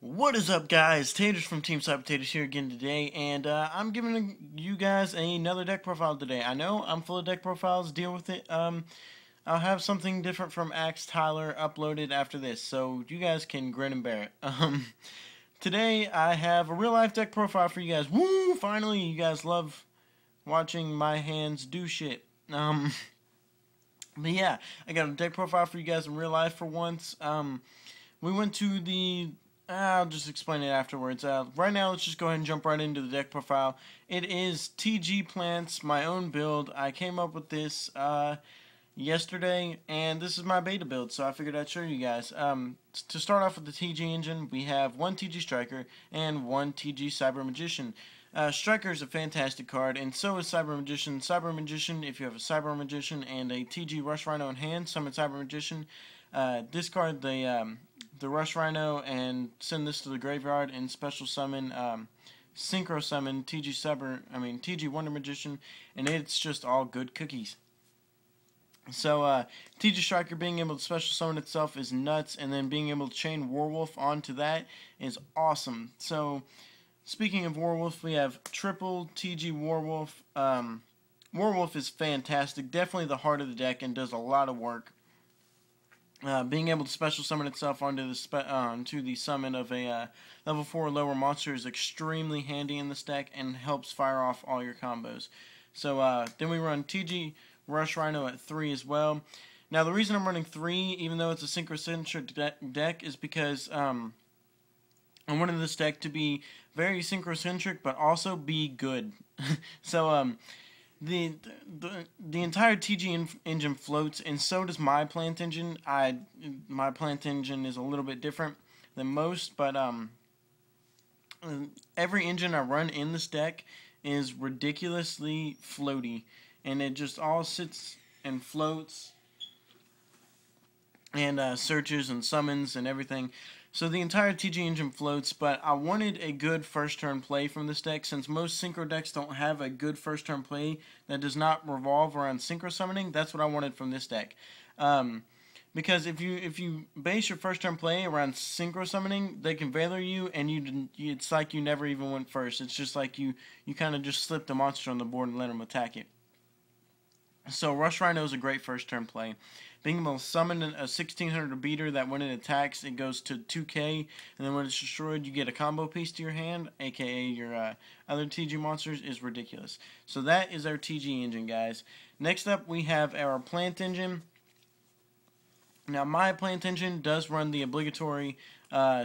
What is up, guys? Taters from TeamSlopyTaters here again today, and I'm giving you guys another deck profile today. I know I'm full of deck profiles, deal with it. I'll have something different from Axe Tyler uploaded after this, so you guys can grin and bear it. Today I have a real-life deck profile for you guys. Woo! Finally, you guys love watching my hands do shit. But yeah, I got a deck profile for you guys in real life for once. We went to the... I'll just explain it afterwards. Right now, let's just go ahead and jump right into the deck profile. It is TG Plants, my own build. I came up with this yesterday, and this is my beta build, so I figured I'd show you guys. To start off with the TG engine, we have one TG Striker and one TG Cyber Magician. Striker is a fantastic card, and so is Cyber Magician. Cyber Magician, if you have a Cyber Magician and a TG Rush Rhino in hand, summon Cyber Magician. Discard the Rush Rhino and send this to the graveyard and special summon, synchro summon TG Wonder Magician, and it's just all good cookies. So TG Striker being able to special summon itself is nuts, and then being able to chain Warwolf onto that is awesome. So speaking of Warwolf, we have triple TG Warwolf. Warwolf is fantastic, definitely the heart of the deck, and does a lot of work. Being able to special summon itself onto the summon of a level 4 or lower monster is extremely handy in this deck and helps fire off all your combos. So then we run TG Rush Rhino at 3 as well. Now the reason I'm running 3, even though it's a synchrocentric deck, is because I wanted this deck to be very synchrocentric but also be good. So the entire TG engine floats, and so does my plant engine. My plant engine is a little bit different than most, but every engine I run in this deck is ridiculously floaty, and it just all sits and floats and searches and summons and everything. So the entire TG engine floats, but I wanted a good first turn play from this deck, since most synchro decks don't have a good first turn play that does not revolve around synchro summoning. That's what I wanted from this deck. Because if you base your first turn play around synchro summoning, they can Valor you, and it's like you never even went first. It's just like you kind of just slipped a monster on the board and let them attack it. So Rush Rhino is a great first turn play. Being able to summon a 1600 beater that when it attacks, it goes to 2k, and then when it's destroyed, you get a combo piece to your hand, aka your other TG monsters, is ridiculous. So that is our TG engine, guys. Next up, we have our plant engine. Now, my plant engine does run the obligatory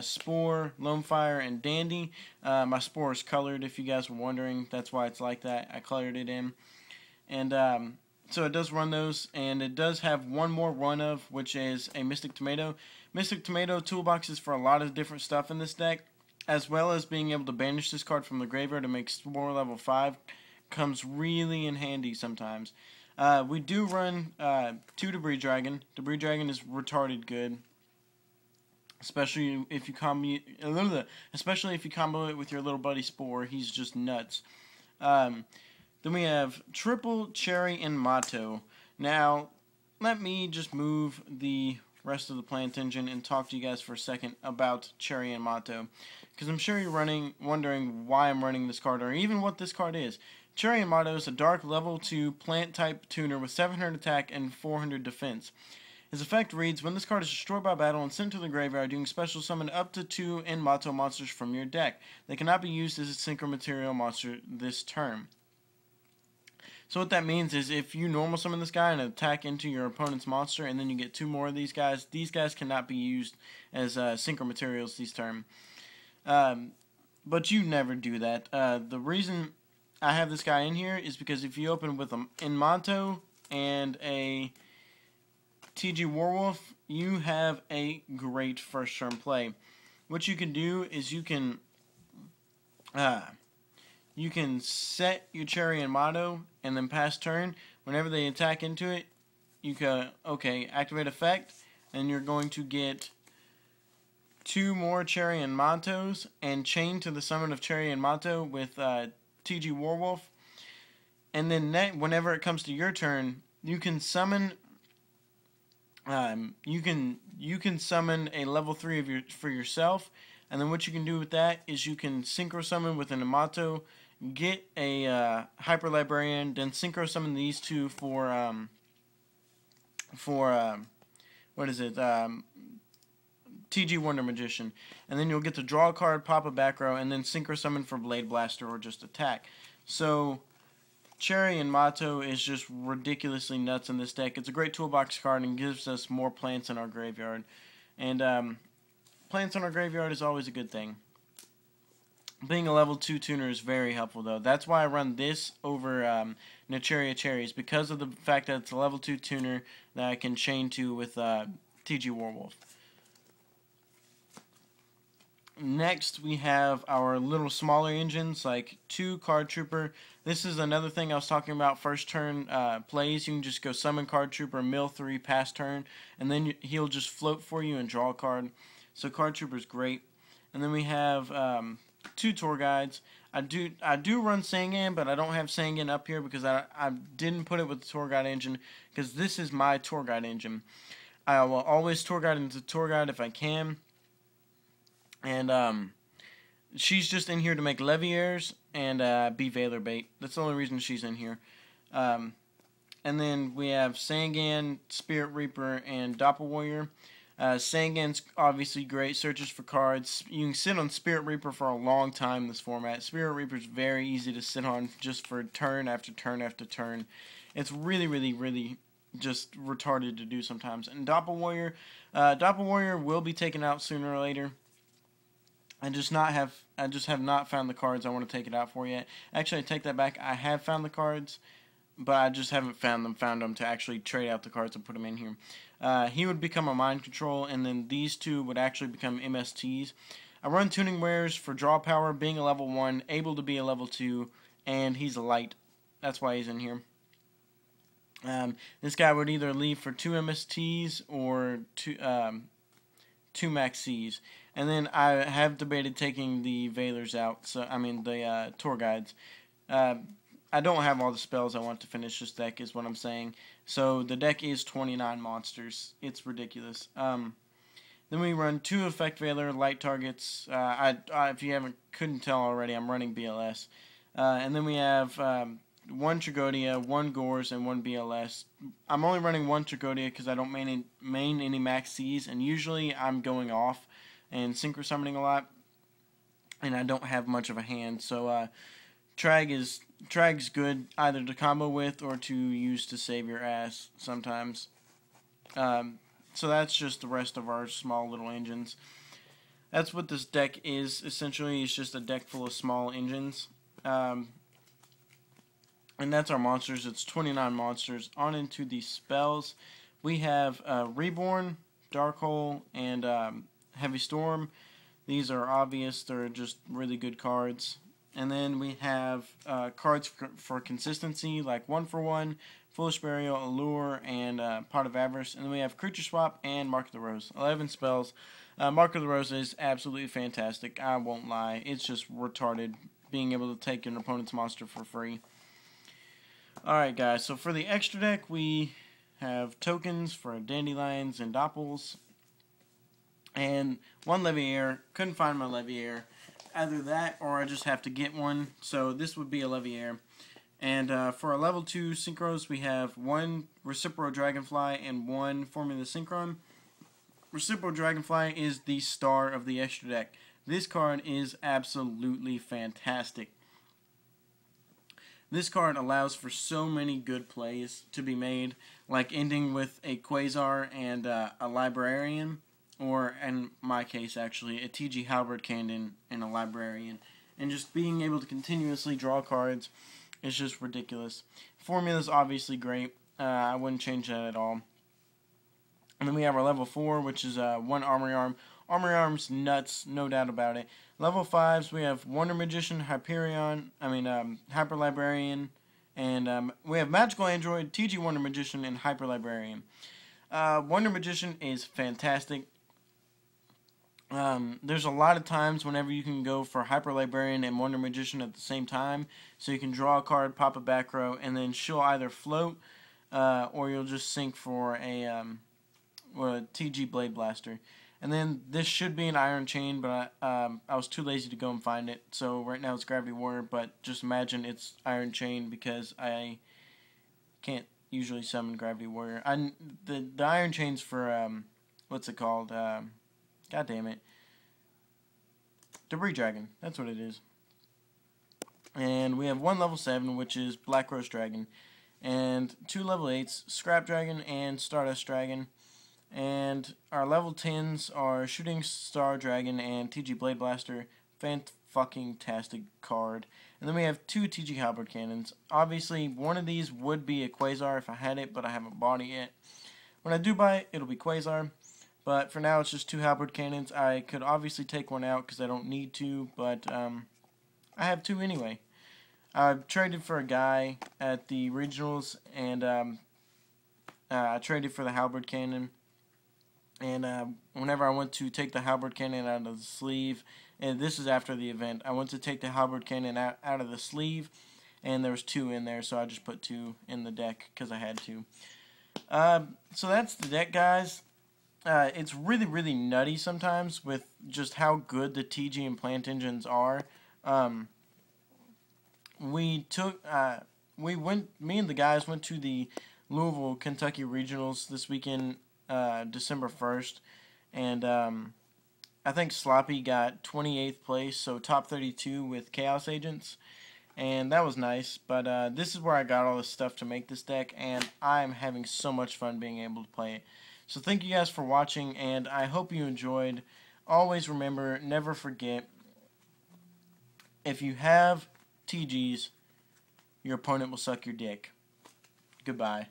Spore, Lonefire, and Dandy. My Spore is colored, if you guys were wondering. That's why it's like that. I colored it in. And so it does run those, and it does have one more run of, which is a Mystic Tomato. Mystic Tomato toolboxes for a lot of different stuff in this deck, as well as being able to banish this card from the graveyard to make Spore level 5 comes really in handy sometimes. We do run 2 Debris Dragon. Debris Dragon is retarded good, especially if you combo it with your little buddy Spore. He's just nuts. Then we have triple Cherry Inmato. Now, let me just move the rest of the plant engine and talk to you guys for a second about Cherry Inmato, because I'm sure you're wondering why I'm running this card, or even what this card is. Cherry Inmato is a dark level 2 plant type tuner with 700 attack and 400 defense. His effect reads, when this card is destroyed by battle and sent to the graveyard, you can special summon up to 2 Inmato monsters from your deck. They cannot be used as a synchro material monster this turn. So what that means is if you normal summon this guy and attack into your opponent's monster, and then you get 2 more of these guys cannot be used as synchro materials this turn. But you never do that. The reason I have this guy in here is because if you open with an Inmato and a TG Warwolf, you have a great first turn play. What you can do is you can set your Cherry Inmato, and then pass turn. Whenever they attack into it, you can, activate effect, and you're going to get 2 more Cherry Inmatos, and chain to the summon of Cherry Inmato with TG Warwolf. And then whenever it comes to your turn, you can summon you can summon a level 3 for yourself, And then what you can do with that is you can synchro summon with an Inmato, get a Hyper Librarian, then synchro summon these two for what is it? TG Wonder Magician. And then you'll get to draw a card, pop a back row, and then synchro summon for Blade Blaster or just attack. So Cherry Inmato is just ridiculously nuts in this deck. It's a great toolbox card and gives us more plants in our graveyard. And plants in our graveyard is always a good thing. Being a level 2 tuner is very helpful, though. That's why I run this over Necheria Cherries, because of the fact that it's a level 2 tuner that I can chain to with TG Warwolf. Next, we have our little smaller engines, like 2 Card Trooper. This is another thing I was talking about, first turn plays. You can just go summon Card Trooper, mill 3, pass turn, and then he'll just float for you and draw a card. So Card Trooper is great. And then we have 2 Tour Guides. I do run Sangan, but I don't have Sangan up here because I didn't put it with the Tour Guide engine, because this is my Tour Guide engine. I will always Tour Guide into Tour Guide if I can. And she's just in here to make Leviers and be Veiler bait. That's the only reason she's in here. And then we have Sangan, Spirit Reaper, and Doppelwarrior. Sangan's obviously great, searches for cards. You can sit on Spirit Reaper for a long time in this format. Spirit Reaper's very easy to sit on just for turn after turn after turn. It's really, really, really just retarded to do sometimes. And Doppelwarrior will be taken out sooner or later. I just have not found the cards I want to take it out for yet. Actually, I take that back. I have found the cards, but I just haven't found them to actually trade out the cards and put them in here. He would become a mind control, and then these two would actually become MSTs. I run Tuningwares for draw power, being a level 1, able to be a level 2, and he's a light. That's why he's in here. This guy would either leave for 2 MSTs or 2 Max Cs. And then I have debated taking the Veilers out, so I mean the Tour Guides. I don't have all the spells I want to finish this deck, is what I'm saying. So the deck is 29 monsters. It's ridiculous. Then we run 2 Effect Veiler light targets. If you couldn't tell already, I'm running BLS. And then we have 1 Tragoedia, 1 Gorz, and 1 BLS. I'm only running 1 Tragoedia because I don't main any Max Cs, and usually I'm going off and synchro summoning a lot, and I don't have much of a hand. So Trag's good either to combo with or to use to save your ass sometimes. So that's just the rest of our small little engines. That's what this deck is. Essentially, it's just a deck full of small engines. And that's our monsters. It's 29 monsters. On into the spells. We have Reborn, Dark Hole, and Heavy Storm. These are obvious. They're just really good cards. And then we have cards for consistency, like 1 for 1, Foolish Burial, Allure, and Pot of Avarice. And then we have Creature Swap and Mark of the Rose. 11 spells. Mark of the Rose is absolutely fantastic. I won't lie. It's just retarded being able to take an opponent's monster for free. Alright guys, so for the extra deck, we have tokens for Dandylions and Doppels. And 1 Levier. Couldn't find my Levier. Either that or I just have to get one. So this would be a Levier. And for our level 2 synchros, we have 1 Reciprocal Dragonfly and 1 Formula Synchron. Reciprocal Dragonfly is the star of the extra deck. This card is absolutely fantastic. This card allows for so many good plays to be made, like ending with a Quasar and a Librarian, or in my case actually, a TG Halberd Cannon and a Librarian, and just being able to continuously draw cards is just ridiculous. Formula is obviously great. I wouldn't change that at all. And then we have our level 4, which is 1 Armory Arm. Armory Arm's nuts, no doubt about it. Level 5s, we have Wonder Magician, Hyper Librarian, and we have Magical Android, TG Wonder Magician, and Hyper Librarian. Wonder Magician is fantastic. There's a lot of times whenever you can go for Hyper Librarian and Wonder Magician at the same time, so you can draw a card, pop a back row, and then she'll either float, or you'll just sink for a TG Blade Blaster. And then this should be an Iron Chain, but I was too lazy to go and find it. So right now it's Gravity Warrior, but just imagine it's Iron Chain because I can't usually summon Gravity Warrior. The Iron Chain's for, what's it called? God damn it. Debris Dragon. That's what it is. And we have one level 7, which is Black Rose Dragon. And 2 level 8s, Scrap Dragon and Stardust Dragon. And our level 10s are Shooting Star Dragon and TG Blade Blaster. Fan-fucking-tastic card. And then we have 2 TG Halberd Cannons. Obviously, one of these would be a Quasar if I had it, but I haven't bought it yet. When I do buy it, it'll be Quasar. But for now, it's just 2 Halberd Cannons. I could obviously take one out because I don't need to, but I have 2 anyway. I've traded for a guy at the regionals, and I traded for the Halberd Cannon. And whenever I went to take the Halberd Cannon out of the sleeve, and this is after the event, I went to take the Halberd Cannon out of the sleeve, and there was 2 in there, so I just put 2 in the deck because I had to. So that's the deck, guys. It's really, really nutty sometimes with just how good the TG and Plant Engines are. Me and the guys went to the Louisville, Kentucky Regionals this weekend, December 1st, and I think Sloppy got 28th place, so top 32 with Chaos Agents, and that was nice, but this is where I got all this stuff to make this deck, and I'm having so much fun being able to play it. So thank you guys for watching, and I hope you enjoyed. Always remember, never forget, if you have TGs, your opponent will suck your dick. Goodbye.